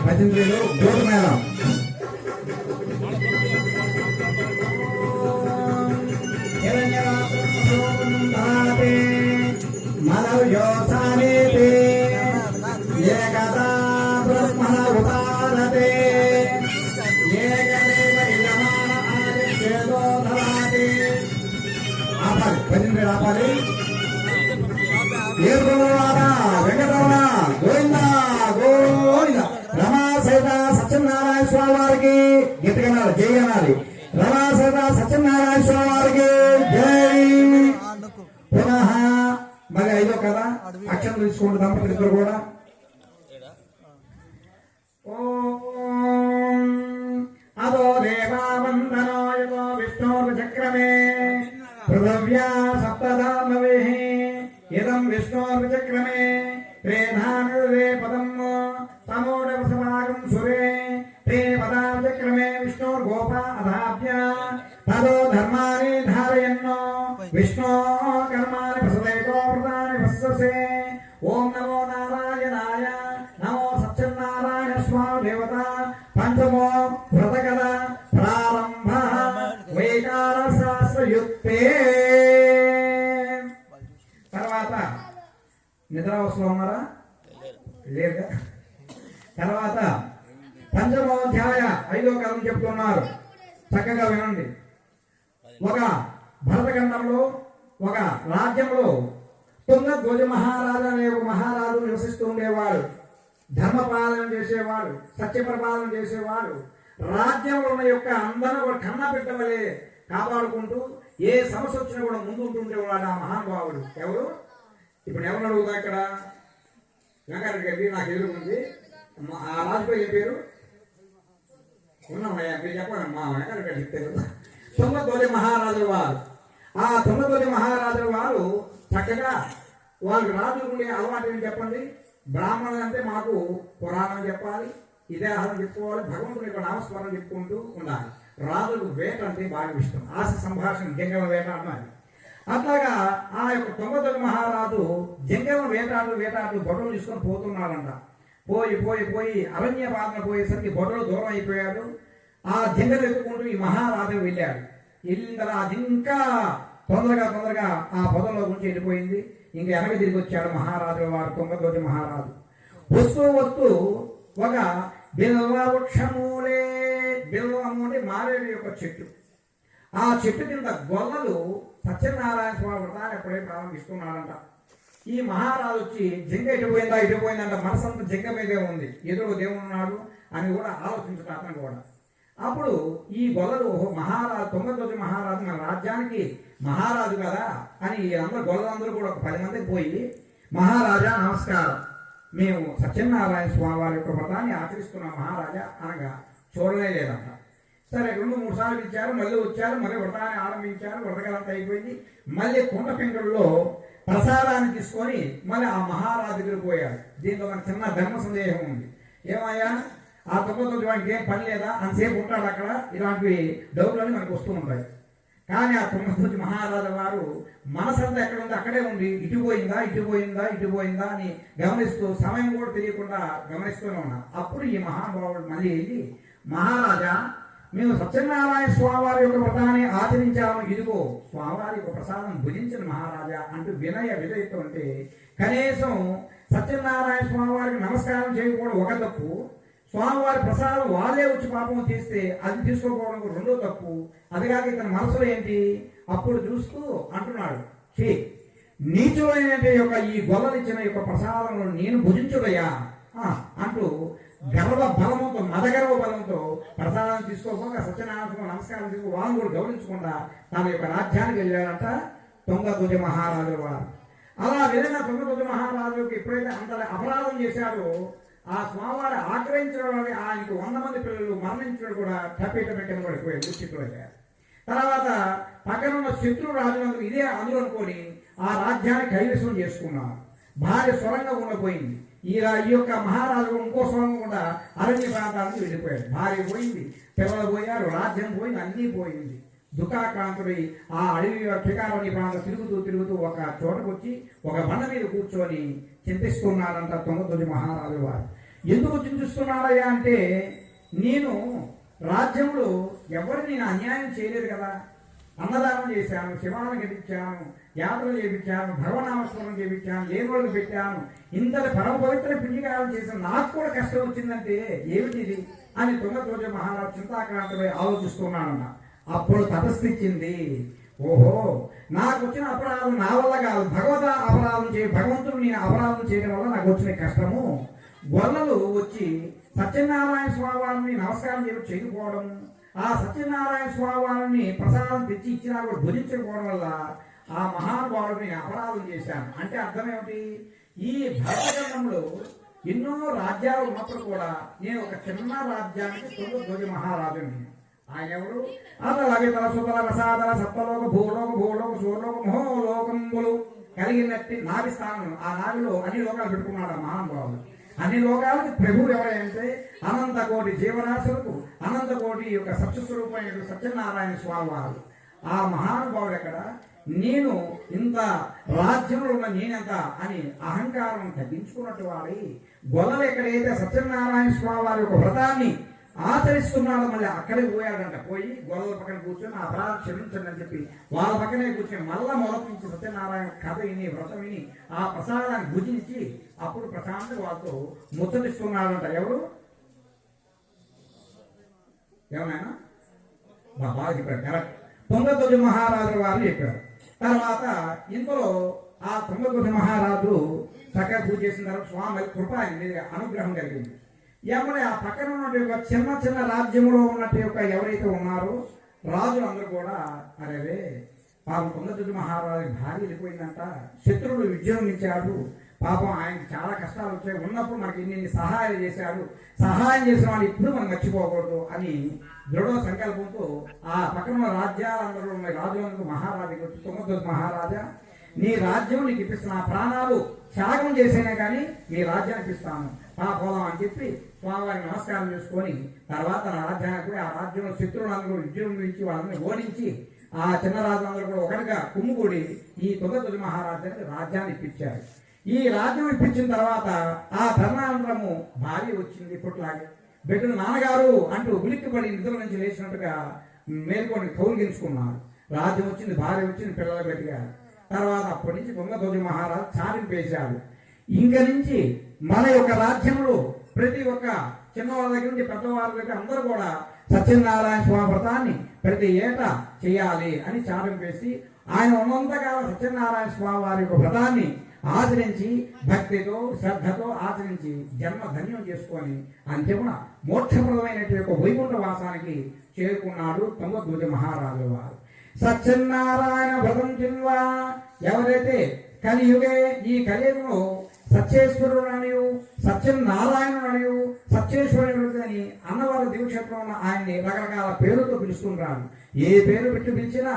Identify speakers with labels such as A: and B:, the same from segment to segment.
A: భజంత్రిలో గోడు మేళం భజంత్రి ఆపాలి. వెంకటరమణ గోవింద గోవింద. రమా సహిత సత్యనారాయణ స్వామి వారికి గీతగనాలి, జై అనాలి. రమా సహిత సత్యనారాయణ స్వామి వారికి జై. పునః మరి ఐదో కదా అక్షరం తీసుకోండి దంపతులు ఇద్దరు కూడా. అదో దేవావందనో యతో విష్ణోర్ చక్రమే పృథివ్యా సప్తధామవే ఇదం విష్ణోర్విచక్రమే త్రేధానుదే పదం తమోడవసమాగం సురే తే పదాచక్రమే విష్ణోర్గోపా అధాభ్య తదో ధర్మాని ధారయన్నో విష్ణో కర్మాని ప్రసదేతో ప్రదాని వస్ససే. ఓం నమో నారాయణాయ. నమో సత్యనారాయణ స్వామి దేవత. పంచమో వ్రతకథ ప్రారంభ వైకార శాస్త్రయుక్తే. తర్వాత నిద్రావస్థలో ఉన్నారా? లేదా? తర్వాత పంచమోధ్యాయ 5వ కథను చెప్తున్నారు, చక్కగా వినండి. ఒక భరతఖండంలో ఒక రాజ్యంలో తుంగధ్వజ మహారాజు అనే ఒక మహారాజు నివసిస్తూ ఉండేవాడు. ధర్మపాలన చేసేవాడు, సత్యప్రపాలన చేసేవాడు. రాజ్యంలో ఉన్న యొక్క అందరూ కూడా కన్న పెట్టవలే కాపాడుకుంటూ ఏ సమస్య వచ్చినా కూడా ముందుంటుండేవాడు ఆ మహానుభావుడు. ఎవరు? ఇప్పుడు ఎవరు అడుగుతా ఇక్కడ? గంగారెడ్డి గారి నాకు ఎదురుకుంది. ఆ రాజుపై ఏ పేరు ఉన్నామయ్యా? మీరు చెప్పండి. మా వెంకరెడ్డి గారు చెప్తారు. తుంగధ్వజ మహారాజుల వారు. ఆ తుంగధ్వజ మహారాజుల వారు చక్కగా వాళ్ళకి రాజులు ఉండే అలవాటు ఏంటి చెప్పండి? బ్రాహ్మణులు అంటే మాకు పురాణం చెప్పాలి, ఇతిహాసం చెప్పుకోవాలి, భగవంతుని యొక్క నామస్మరణ చెప్పుకుంటూ ఉండాలి. రాజులకు వేట అంటే బాగా ఇష్టం. ఆశ సంభాషణ, జంగమ వేట అన్నది. అట్లాగా ఆ యొక్క తుంగధ్వజ మహారాజు జంగమ వేటాడు బొట్టలు తీసుకొని పోతున్నాడంట. పోయి అరణ్య పాలన పోయేసరికి బొట్టలు దూరం అయిపోయాడు. ఆ జంగలు ఎత్తుకుంటూ ఈ మహారాజు వెళ్ళాడు. వెళ్ళిన తర్వాత ఇంకా తొందరగా ఆ పొదల్లో గురించి వెళ్ళిపోయింది. ఇంకా వెనక తిరిగి వచ్చాడు మహారాజు వారు. తుంగధ్వజ మహారాజు వస్తూ ఒక బిల్వ వృక్షమూలే, బిల్వము అంటే మారేడు యొక్క చెట్టు. ఆ చెట్టు కింద గొల్లలు సత్యనారాయణ స్వామి వ్రతాన్ని ఎప్పుడే ప్రారంభిస్తున్నాడంట. ఈ మహారాజు వచ్చి జింగ ఇటుపోయిందంట. మనసంతా జింగ మీదే ఉంది, ఎదురు దేవుడు ఉన్నాడు అని కూడా ఆలోచించడం అతను కూడా. అప్పుడు ఈ గొల్లలు మహారాజు తుంగధ్వజ మహారాజు మన రాజ్యానికి మహారాజు కదా అని అందరూ గొల్లలందరూ కూడా ఒక 10 మందికి పోయి, మహారాజా నమస్కారం, మేము సత్యనారాయణ స్వామి వారి యొక్క వ్రతాన్ని ఆచరిస్తున్నాం మహారాజా అనగా చూడలేదంట. సరే 2-3 సార్లు ఇచ్చారు, మళ్ళీ వచ్చారు, మళ్ళీ వ్రతాన్ని ఆరంభించారు. వ్రతకాలంతా అయిపోయింది. మళ్ళీ కుండ పెంకుల్లో ప్రసాదాన్ని తీసుకొని మళ్ళీ ఆ మహారాజు దగ్గరికి పోయాడు. దీంతో మనకు చిన్న ధర్మ సందేహం ఉంది. ఏమయ్యా, ఆ తుంగధ్వజ వాడికి ఏం పని లేదా? అంతసేపు ఉంటాడు అక్కడ? ఇలాంటివి డౌట్లన్నీ మనకు వస్తూ ఉంటాయి. కానీ ఆ తుంగతుర్తి మహారాజు వారు మనసంతా ఎక్కడ ఉంది అక్కడే ఉండి ఇటు పోయిందా అని గమనిస్తూ సమయం కూడా తెలియకుండా గమనిస్తూనే ఉన్నా. అప్పుడు ఈ మహానుభావుడు మళ్ళీ వెళ్ళి, మహారాజా, మేము సత్యనారాయణ స్వామివారి యొక్క వ్రతాన్ని ఆచరించాము, ఇదిగో స్వామివారి యొక్క ప్రసాదం భుజించిన మహారాజా అంటూ విధేయత ఉంటే, కనీసం సత్యనారాయణ స్వామివారికి నమస్కారం చేయకపోవడం ఒక తప్పు, స్వామివారి ప్రసాదం వాళ్ళే వచ్చి పాపం తీస్తే అది తీసుకోకపోవడం రెండో తప్పు. అదిగాక ఇతని మనసులో ఏంటి, అప్పుడు చూస్తూ అంటున్నాడు, చే నీచులైన యొక్క ఈ గొల్లనిచ్చిన యొక్క ప్రసాదంలో నేను భుజించుడయ్యా అంటూ గర్వ బలముతో మదగర్వ బలంతో ప్రసాదం తీసుకోకుండా సత్యనారాయణ నమస్కారం తీసుకో వాళ్ళు కూడా గౌరవించకుండా తన యొక్క రాజ్యానికి వెళ్ళాడంట తుంగతుర్తి మహారాజు వారు. అలా వెళ్ళిన తుంగతుర్తి మహారాజుకి ఎప్పుడైతే అంత అపరాధం చేశాడో ఆ స్వామివారి ఆగ్రహించడం వల్ల ఆయనకు 100 మంది పిల్లలు మరణించడం కూడా తప్పిటమెట్టని పడిపోయాడు దుశ్చిత్తులయ్యారు. తర్వాత పక్కన ఉన్న శత్రు రాజులందరూ ఇదే అందులో అనుకొని ఆ రాజ్యాన్ని కైవసం చేసుకున్నారు. భార్య స్వరంగా ఉండపోయింది. ఈ యొక్క మహారాజు ఇంకో స్వరం కూడా అరణ్య ప్రాంతానికి వెళ్ళిపోయాడు. భార్య పోయింది, పిల్లలు పోయారు, రాజ్యం పోయింది, అన్నీ పోయింది. దుఃఖాక్రాంతుడై ఆ అడవి శిఖారణ్య ప్రాంతం తిరుగుతూ ఒక చోటకు వచ్చి ఒక బండ మీద కూర్చొని చింతిస్తున్నాడంట తుంగతుర్తి మహారాజు వారు. ఎందుకు చింతిస్తున్నాడయ్యా అంటే, నేను రాజ్యంలో ఎవరిని నేను అన్యాయం చేయలేదు కదా, అన్నదానం చేశాను, శివాలను గెలిపించాను, యాత్రలు చేయించాను, భగవనామస్మరణ చేయించాను, లేబర్లు పెట్టాను, ఇంతటి పరమ పవిత్ర పుణ్యకాలం చేశాను, నాకు కూడా కష్టం వచ్చిందంటే ఏమిటిది అని తుంగతుర్తి మహారాజు చింతాక్రాంతుడై ఆలోచిస్తున్నాడన్న. అప్పుడు తపస్తిచ్చింది, ఓహో నాకు వచ్చిన అపరాధం నా వల్ల కాదు, భగవంతుడు నేను అపరాధం చేయడం వల్ల నాకు వచ్చిన కష్టము. గొల్లలు వచ్చి సత్యనారాయణ స్వామివారిని నమస్కారం చేయకపోవడం, ఆ సత్యనారాయణ స్వామివారిని ప్రసాదం తెచ్చి ఇచ్చినా కూడా భుజించకపోవడం వల్ల ఆ మహానుభావుడిని అపరాధం చేశాను. అంటే అర్థం ఏమిటి, ఈ భారతఖండంలో ఎన్నో రాజ్యాలు ఉన్నప్పుడు కూడా నేను ఒక చిన్న రాజ్యానికి తుంగతుర్తి మహారాజుని. ఆయన ఎవరు, అతలవితల సుతల రసాదల సప్తలోక భూలోక సూర్లోక మహోలోకములు కలిగినట్టు నాభి స్థానం. ఆ నాభిలో అన్ని లోకాలు పెట్టుకున్నాడు ఆ మహానుభావుడు. అన్ని లోకాలకు ప్రభువు ఎవరంటే అనంత కోటి జీవరాశులకు అనంత కోటి యొక్క సత్యస్వరూపమైన సత్యనారాయణ స్వామి వారు. ఆ మహానుభావుడు ఎక్కడ, నేను ఇంత రాజ్యంలో ఉన్న నేనెంత అని అహంకారం తగ్గించుకున్నట్టు వాడి గొల్లలు ఎక్కడైతే సత్యనారాయణ స్వామి వారి యొక్క వ్రతాన్ని ఆచరిస్తున్నాడు మళ్ళీ అక్కడికి పోయాడంట. పోయి గొల్లల పక్కన కూర్చొని ఆ అపరాధం క్షమించండి అని చెప్పి వాళ్ళ పక్కనే కూర్చొని మళ్ళా మొదటి నుంచి సత్యనారాయణ కథ విని వ్రతం విని ఆ ప్రసాదాన్ని భుజించి అప్పుడు ప్రశాంతంగా వాళ్ళతో ముచ్చటిస్తున్నాడంట. ఎవరు, ఏమైనా బాగా చెప్పారు, కరెక్ట్. తుంగతుర్తి మహారాజు వారు చెప్పారు. తర్వాత ఇంతలో ఆ తుంగతుర్తి మహారాజు చక్కగా పూజ చేసిన తర్వాత స్వామి కృప అనుగ్రహం కలిగింది. ఏమన్నా ఆ పక్కన ఉన్నట్టు చిన్న రాజ్యంలో ఉన్నట్టు యొక్క ఎవరైతే ఉన్నారో రాజులందరూ కూడా అరే పాపం తుంగతుర్తి మహారాజు భార్య వెళ్ళిపోయిందంట, శత్రువులు విజృంభించాడు, పాపం ఆయనకి చాలా కష్టాలు వచ్చాయి, ఉన్నప్పుడు మనకి ఇన్ని సహాయాలు చేశాడు, సహాయం చేసిన వాళ్ళు ఇప్పుడు మనం మర్చిపోకూడదు అని దృఢ సంకల్పంతో ఆ పక్కన రాజ్యాలందరూ ఉన్న రాజులందరూ మహారాజు వచ్చి, తుంగతుర్తి మహారాజా నీ రాజ్యం నీకు ఇప్పిస్తున్నా, ప్రాణాలు త్యాగం చేసేనే కానీ నీ రాజ్యానికి ఇస్తాను, పోదాం అని చెప్పి స్వామివారికి నమస్కారం చేసుకొని తర్వాత నా రాజ్యానికి ఆ రాజ్యంలో శత్రువులందరూ విజృంభించి వాళ్ళని ఓడించి ఆ చిన్న రాజులందరూ కూడా ఒకటిగా కుమ్ముకూడి ఈ తుంగతుర్తి మహారాజానికి రాజ్యాన్ని ఇప్పించారు. ఈ రాజ్యం ఇప్పించిన తర్వాత ఆ తరుణానంతరము భార్య వచ్చింది. ఇప్పట్లాగే బిడ్డలు నాన్నగారు అంటూ ఉలిక్కిపడి నిద్ర నుంచి లేచినట్టుగా మేల్కొని కౌలిగించుకున్నారు. రాజ్యం వచ్చింది, భార్య వచ్చింది, పిల్లలు పెట్టారు. తర్వాత అప్పటి నుంచి తుంగతుర్తి మహారాజు చాటింపేశాడు. ఇంక నుంచి మన యొక్క రాజ్యంలో ప్రతి ఒక్క చిన్నవాళ్ళ దగ్గర నుంచి పెద్దవాళ్ళ దగ్గర అందరూ కూడా సత్యనారాయణ స్వామి వ్రతాన్ని ప్రతి ఏటా చేయాలి అని చాటింపేసి ఆయన ఉన్నంతకాలం సత్యనారాయణ స్వామి వారి యొక్క వ్రతాన్ని ఆచరించి భక్తితో శ్రద్ధతో ఆచరించి జన్మ ధన్యం చేసుకొని అంతిమ మోక్షప్రదమైనటువంటి వైకుంఠ వాసానికి చేరుకున్నాడు తుంగతుర్తి మహారాజు వారు. సత్యనారాయణ వ్రతం చిన్వా, ఎవరైతే కలియుగే ఈ కలియుగంలో సత్యేశ్వరుడు అనియు సత్యనారాయణుడు అనియు సత్యేశ్వరుడు అని అన్నవారు దివక్షేత్రంలో ఉన్న ఆయన్ని రకరకాల పేరుతో పిలుస్తుంటారు. ఏ పేరు పెట్టి పిలిచినా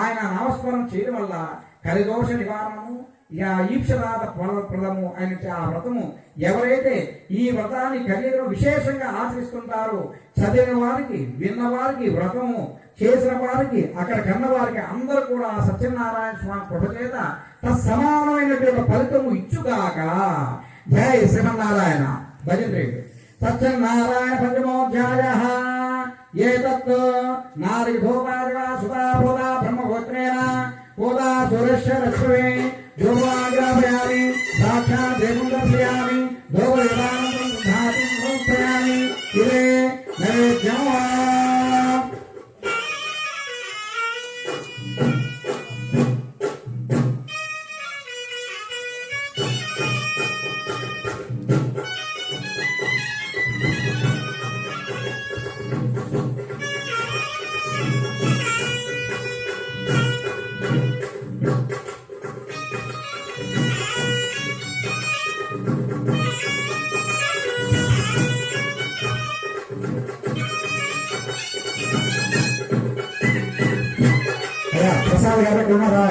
A: ఆయన నామస్మరణ చేయడం వల్ల కలిదోష నివారణము, ఈప్సరాత ప్రదము అయిన ఆ వ్రతము ఎవరైతే ఈ వ్రతాన్ని కలిగిన విశేషంగా ఆచరిస్తుంటారో చదివిన వారికి విన్న వారికి వ్రతము చేసిన వారికి అక్కడ కన్న వారికి అందరూ కూడా సత్యనారాయణ స్వామి కృప చేత తత్సమానమైనటువంటి ఫలితము ఇచ్చుగాక. జయ శ్రీమన్నారాయణ. భజన సత్యనారాయణ పంచమోధ్యాయ. ఏతత్ నారిధోపాదివా సుధాబోధా బ్రహ్మగోత్రేణ బోధా సురేశ్వరశ్వే యోగాగ్రాపయామి సాక్షాత్ దేవం దర్శయామి భోగవిధానం ధాతిం సమర్పయామి. ఇదే నైవేద్యం. ప్రసాద్ గారు ఉన్నారా?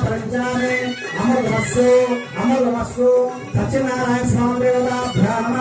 A: పంచామే అమృతమస్సు అమృతమస్సు. సత్యనారాయణ స్వామి దేవతాభ్యామ.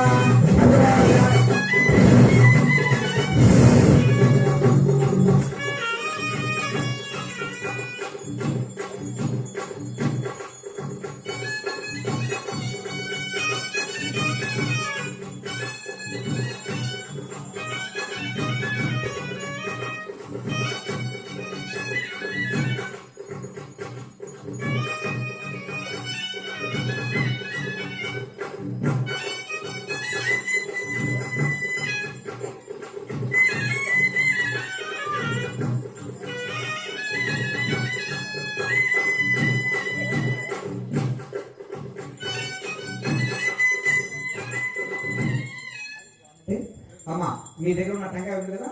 A: అమ్మా మీ దగ్గర ఉన్న టెంకాయ ఉంది కదా,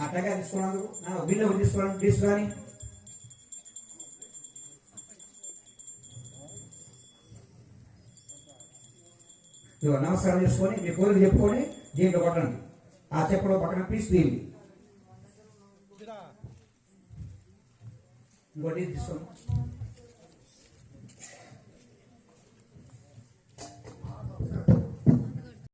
A: ఆ టెంకాయ తీసుకున్నందుకు బిల్లు తీసుకుని నమస్కారం చేసుకొని మీ కోరిక చెప్పుకొని దీంట్లో కొట్టండి. ఆ చెప్పడం పక్కన పీస్ తీయండి. ఇంకోటి తీసుకోండి.